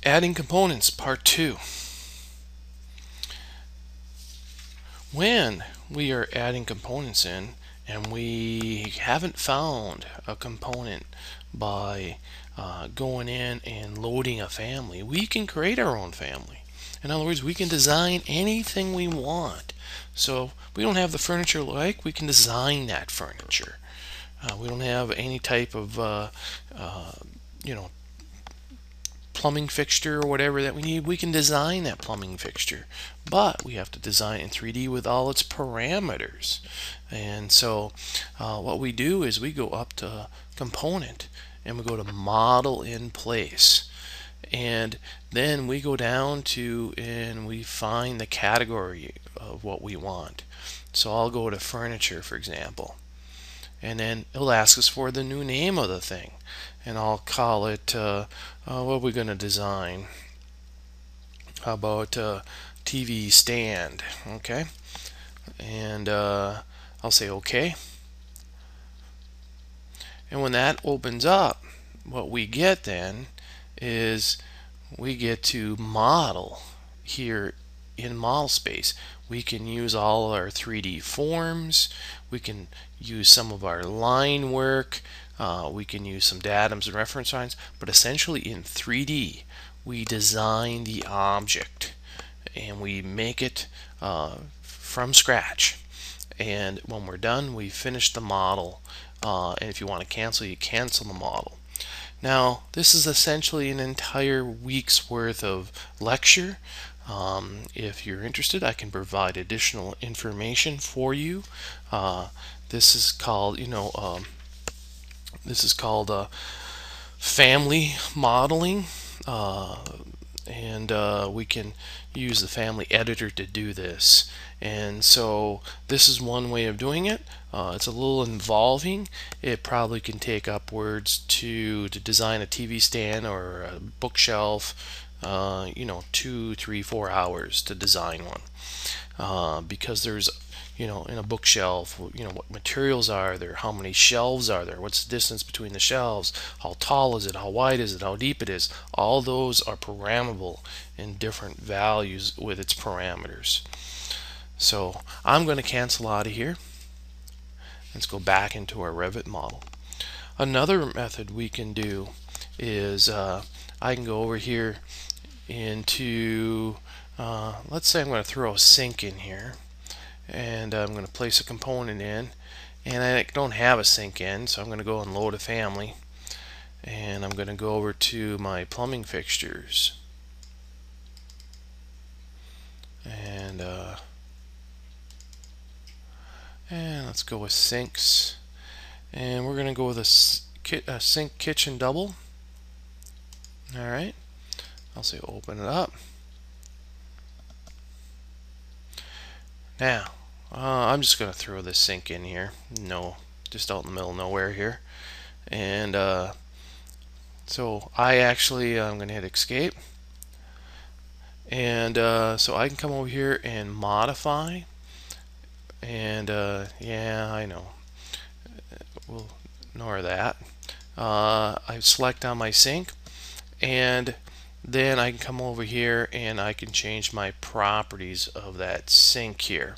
Adding components, part 2. When we are adding components in and we haven't found a component by going in and loading a family, we can create our own family. In other words, we can design anything we want. So we don't have the furniture we can design that furniture. We don't have any type of you know, plumbing fixture or whatever that we need, we can design that plumbing fixture, but we have to design in 3D with all its parameters. And so what we do is we go up to component and we go to model in place, and then we go down to and we find the category of what we want. So I'll go to furniture, for example, and then it'll ask us for the new name of the thing, and I'll call it what are we going to design? How about TV stand? Okay, and I'll say okay, and when that opens up, what we get then is we get to model here in model space. We can use all our 3D forms, we can use some of our line work, we can use some datums and reference lines, but essentially in 3D we design the object and we make it from scratch. And when we're done, we finish the model, and if you want to cancel, you cancel the model. Now, this is essentially an entire week's worth of lecture. If you're interested, I can provide additional information for you. This is called, family modeling, and we can use the family editor to do this. And so this is one way of doing it. It's a little involving. It probably can take upwards to design a TV stand or a bookshelf, 2, 3, 4 hours to design one, because there's in a bookshelf, what materials are there, how many shelves are there, what's the distance between the shelves, how tall is it, how wide is it, how deep it is. All those are programmable in different values with its parameters. So I'm going to cancel out of here. Let's go back into our Revit model. Another method we can do is I can go over here into let's say I'm going to throw a sink in here, and I'm going to place a component in, and I don't have a sink in, so I'm going to go and load a family, and I'm going to go over to my plumbing fixtures, and let's go with sinks, and we're going to go with a sink kitchen double. Alright, I'll say open it up. Now I'm just going to throw this sink in here, just out in the middle of nowhere here, and so I'm going to hit escape, and so I can come over here and modify, and yeah, I know, we'll ignore that. I select on my sink, and then I can come over here and I can change my properties of that sink here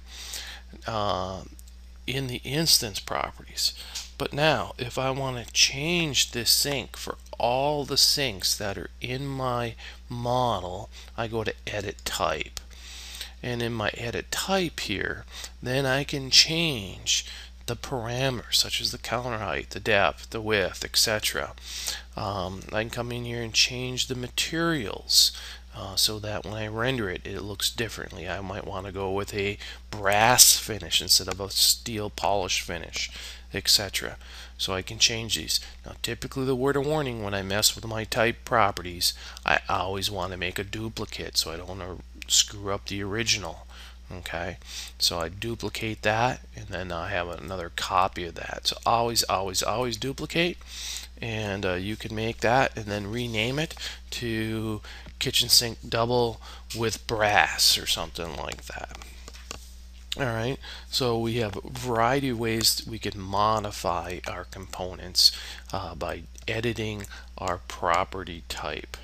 in the instance properties. But now if I want to change this sink for all the sinks that are in my model, I go to edit type, and in my edit type here, then I can change the parameters such as the counter height, the depth, the width, etc. I can come in here and change the materials so that when I render it, it looks differently. I might want to go with a brass finish instead of a steel polish finish, etc. So I can change these. Now typically the word of warning when I mess with my type properties, I always want to make a duplicate so I don't want to screw up the original. Okay, so I duplicate that, and then I have another copy of that. So always duplicate, and you can make that and then rename it to kitchen sink double with brass or something like that. Alright, so we have a variety of ways we can modify our components by editing our property type.